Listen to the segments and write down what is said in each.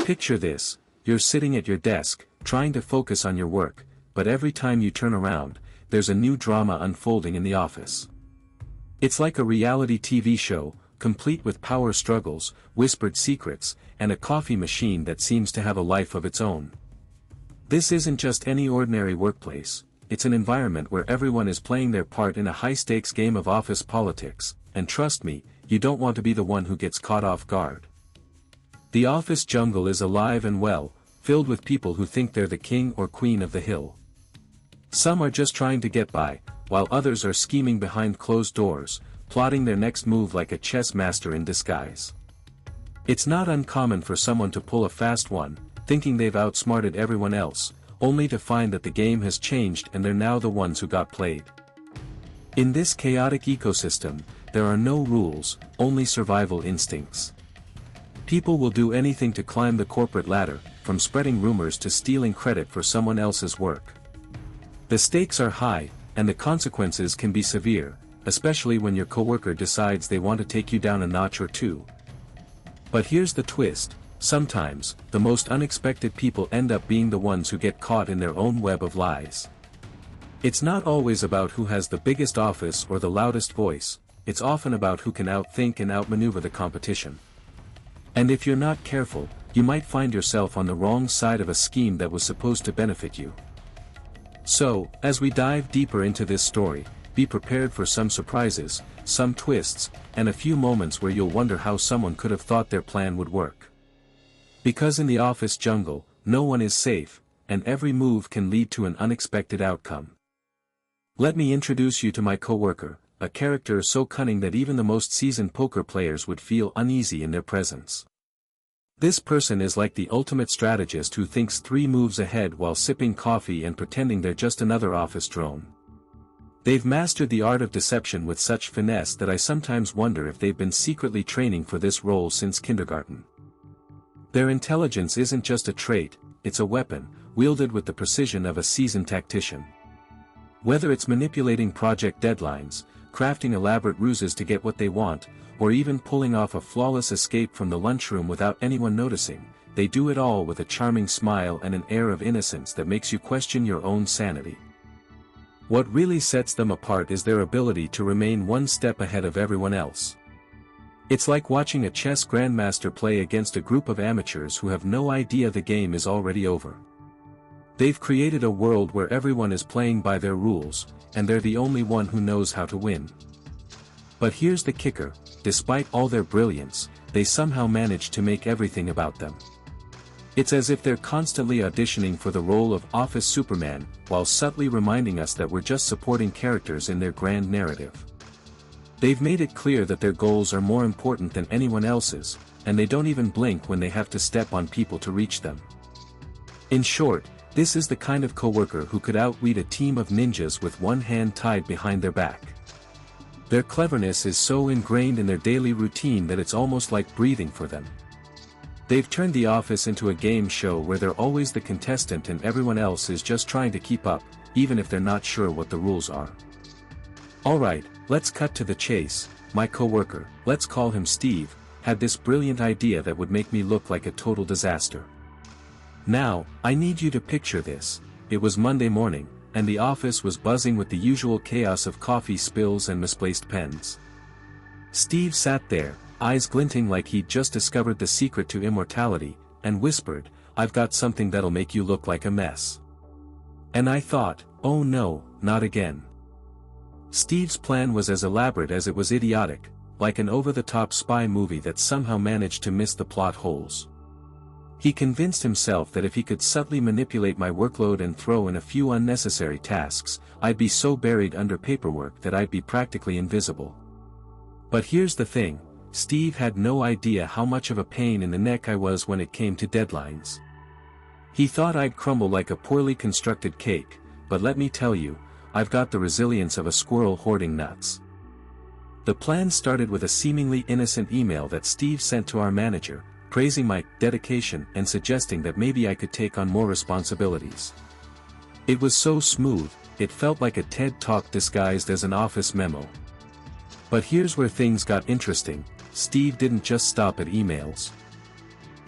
Picture this, you're sitting at your desk, trying to focus on your work, but every time you turn around, there's a new drama unfolding in the office. It's like a reality TV show, complete with power struggles, whispered secrets, and a coffee machine that seems to have a life of its own. This isn't just any ordinary workplace, it's an environment where everyone is playing their part in a high-stakes game of office politics, and trust me, you don't want to be the one who gets caught off guard. The office jungle is alive and well, filled with people who think they're the king or queen of the hill. Some are just trying to get by, while others are scheming behind closed doors, plotting their next move like a chess master in disguise. It's not uncommon for someone to pull a fast one, thinking they've outsmarted everyone else, only to find that the game has changed and they're now the ones who got played. In this chaotic ecosystem, there are no rules, only survival instincts. People will do anything to climb the corporate ladder, from spreading rumors to stealing credit for someone else's work. The stakes are high, and the consequences can be severe, especially when your coworker decides they want to take you down a notch or two. But here's the twist, sometimes, the most unexpected people end up being the ones who get caught in their own web of lies. It's not always about who has the biggest office or the loudest voice, it's often about who can outthink and outmaneuver the competition. And if you're not careful, you might find yourself on the wrong side of a scheme that was supposed to benefit you. So, as we dive deeper into this story, be prepared for some surprises, some twists, and a few moments where you'll wonder how someone could have thought their plan would work. Because in the office jungle, no one is safe, and every move can lead to an unexpected outcome. Let me introduce you to my coworker, a character so cunning that even the most seasoned poker players would feel uneasy in their presence. This person is like the ultimate strategist who thinks 3 moves ahead while sipping coffee and pretending they're just another office drone. They've mastered the art of deception with such finesse that I sometimes wonder if they've been secretly training for this role since kindergarten. Their intelligence isn't just a trait, it's a weapon, wielded with the precision of a seasoned tactician. Whether it's manipulating project deadlines, crafting elaborate ruses to get what they want, or even pulling off a flawless escape from the lunchroom without anyone noticing, they do it all with a charming smile and an air of innocence that makes you question your own sanity. What really sets them apart is their ability to remain one step ahead of everyone else. It's like watching a chess grandmaster play against a group of amateurs who have no idea the game is already over. They've created a world where everyone is playing by their rules, and they're the only one who knows how to win. But here's the kicker, despite all their brilliance, they somehow manage to make everything about them. It's as if they're constantly auditioning for the role of office Superman, while subtly reminding us that we're just supporting characters in their grand narrative. They've made it clear that their goals are more important than anyone else's, and they don't even blink when they have to step on people to reach them. In short, this is the kind of coworker who could outwit a team of ninjas with one hand tied behind their back. Their cleverness is so ingrained in their daily routine that it's almost like breathing for them. They've turned the office into a game show where they're always the contestant and everyone else is just trying to keep up, even if they're not sure what the rules are. Alright, let's cut to the chase. My coworker, let's call him Steve, had this brilliant idea that would make me look like a total disaster. Now, I need you to picture this. It was Monday morning, and the office was buzzing with the usual chaos of coffee spills and misplaced pens. Steve sat there, eyes glinting like he'd just discovered the secret to immortality, and whispered, "I've got something that'll make you look like a mess." And I thought, oh no, not again. Steve's plan was as elaborate as it was idiotic, like an over-the-top spy movie that somehow managed to miss the plot holes. He convinced himself that if he could subtly manipulate my workload and throw in a few unnecessary tasks, I'd be so buried under paperwork that I'd be practically invisible. But here's the thing, Steve had no idea how much of a pain in the neck I was when it came to deadlines. He thought I'd crumble like a poorly constructed cake, but let me tell you, I've got the resilience of a squirrel hoarding nuts. The plan started with a seemingly innocent email that Steve sent to our manager, praising my dedication and suggesting that maybe I could take on more responsibilities. It was so smooth, it felt like a TED Talk disguised as an office memo. But here's where things got interesting, Steve didn't just stop at emails.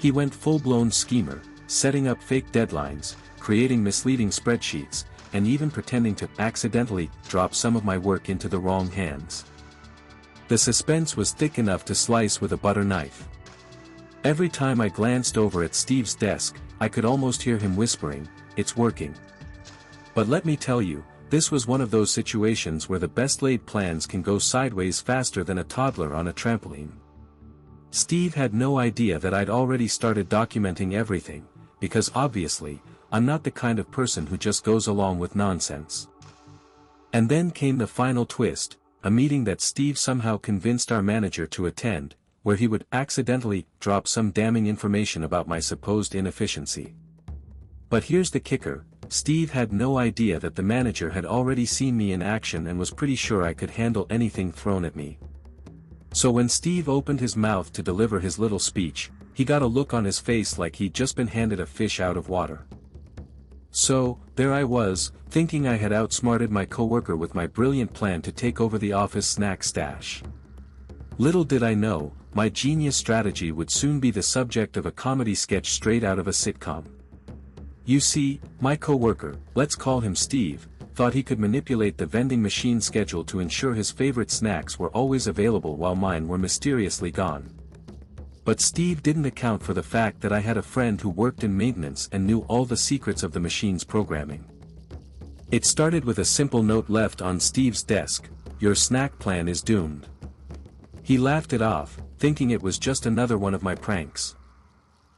He went full-blown schemer, setting up fake deadlines, creating misleading spreadsheets, and even pretending to accidentally drop some of my work into the wrong hands. The suspense was thick enough to slice with a butter knife. Every time I glanced over at Steve's desk, I could almost hear him whispering, "It's working." But let me tell you, this was one of those situations where the best-laid plans can go sideways faster than a toddler on a trampoline. Steve had no idea that I'd already started documenting everything, because obviously, I'm not the kind of person who just goes along with nonsense. And then came the final twist, a meeting that Steve somehow convinced our manager to attend, where he would accidentally drop some damning information about my supposed inefficiency. But here's the kicker, Steve had no idea that the manager had already seen me in action and was pretty sure I could handle anything thrown at me. So when Steve opened his mouth to deliver his little speech, he got a look on his face like he'd just been handed a fish out of water. So, there I was, thinking I had outsmarted my coworker with my brilliant plan to take over the office snack stash. Little did I know, my genius strategy would soon be the subject of a comedy sketch straight out of a sitcom. You see, my coworker, let's call him Steve, thought he could manipulate the vending machine schedule to ensure his favorite snacks were always available while mine were mysteriously gone. But Steve didn't account for the fact that I had a friend who worked in maintenance and knew all the secrets of the machine's programming. It started with a simple note left on Steve's desk, "Your snack plan is doomed." He laughed it off, thinking it was just another one of my pranks.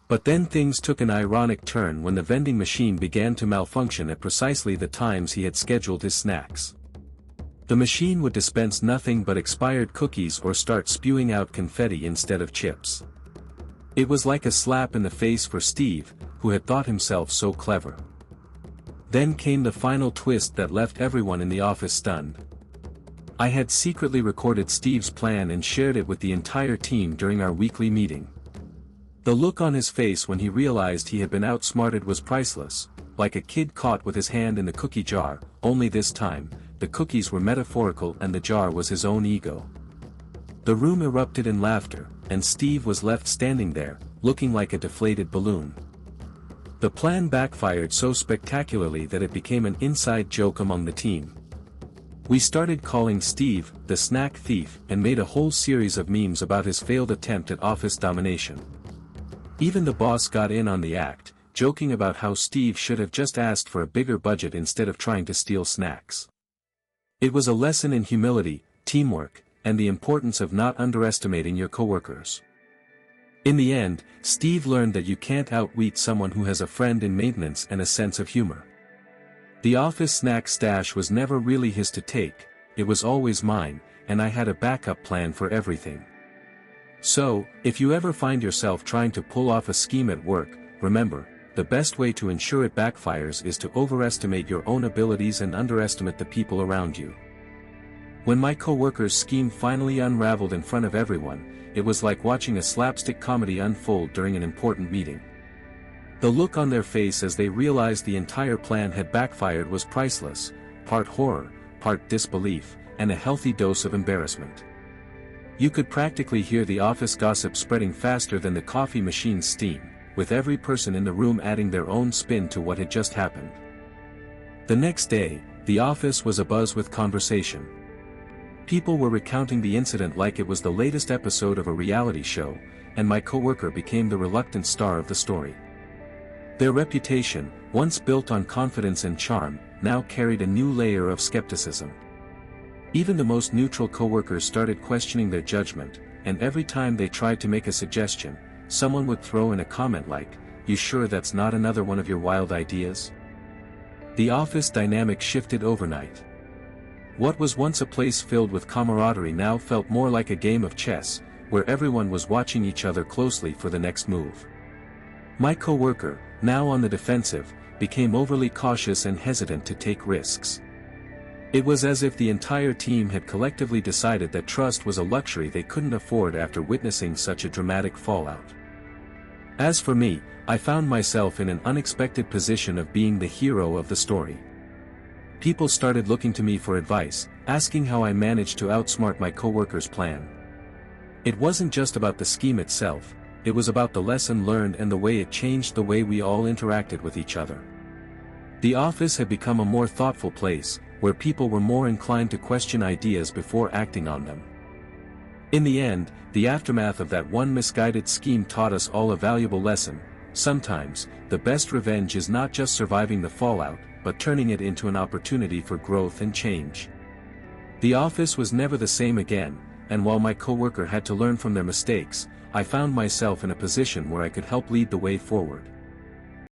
But then things took an ironic turn when the vending machine began to malfunction at precisely the times he had scheduled his snacks. The machine would dispense nothing but expired cookies or start spewing out confetti instead of chips. It was like a slap in the face for Steve, who had thought himself so clever. Then came the final twist that left everyone in the office stunned. I had secretly recorded Steve's plan and shared it with the entire team during our weekly meeting. The look on his face when he realized he had been outsmarted was priceless, like a kid caught with his hand in the cookie jar, only this time, the cookies were metaphorical and the jar was his own ego. The room erupted in laughter, and Steve was left standing there, looking like a deflated balloon. The plan backfired so spectacularly that it became an inside joke among the team. We started calling Steve the snack thief and made a whole series of memes about his failed attempt at office domination. Even the boss got in on the act, joking about how Steve should have just asked for a bigger budget instead of trying to steal snacks. It was a lesson in humility, teamwork, and the importance of not underestimating your coworkers. In the end, Steve learned that you can't outwit someone who has a friend in maintenance and a sense of humor. The office snack stash was never really his to take, it was always mine, and I had a backup plan for everything. So, if you ever find yourself trying to pull off a scheme at work, remember, the best way to ensure it backfires is to overestimate your own abilities and underestimate the people around you. When my coworker's scheme finally unraveled in front of everyone, it was like watching a slapstick comedy unfold during an important meeting. The look on their face as they realized the entire plan had backfired was priceless, part horror, part disbelief, and a healthy dose of embarrassment. You could practically hear the office gossip spreading faster than the coffee machine's steam, with every person in the room adding their own spin to what had just happened. The next day, the office was abuzz with conversation. People were recounting the incident like it was the latest episode of a reality show, and my coworker became the reluctant star of the story. Their reputation, once built on confidence and charm, now carried a new layer of skepticism. Even the most neutral coworkers started questioning their judgment, and every time they tried to make a suggestion, someone would throw in a comment like, "You sure that's not another one of your wild ideas?" The office dynamic shifted overnight. What was once a place filled with camaraderie now felt more like a game of chess, where everyone was watching each other closely for the next move. My coworker, now on the defensive, became overly cautious and hesitant to take risks. It was as if the entire team had collectively decided that trust was a luxury they couldn't afford after witnessing such a dramatic fallout. As for me, I found myself in an unexpected position of being the hero of the story. People started looking to me for advice, asking how I managed to outsmart my coworker's plan. It wasn't just about the scheme itself, it was about the lesson learned and the way it changed the way we all interacted with each other. The office had become a more thoughtful place, where people were more inclined to question ideas before acting on them. In the end, the aftermath of that one misguided scheme taught us all a valuable lesson. Sometimes, the best revenge is not just surviving the fallout, but turning it into an opportunity for growth and change. The office was never the same again, and while my coworker had to learn from their mistakes, I found myself in a position where I could help lead the way forward.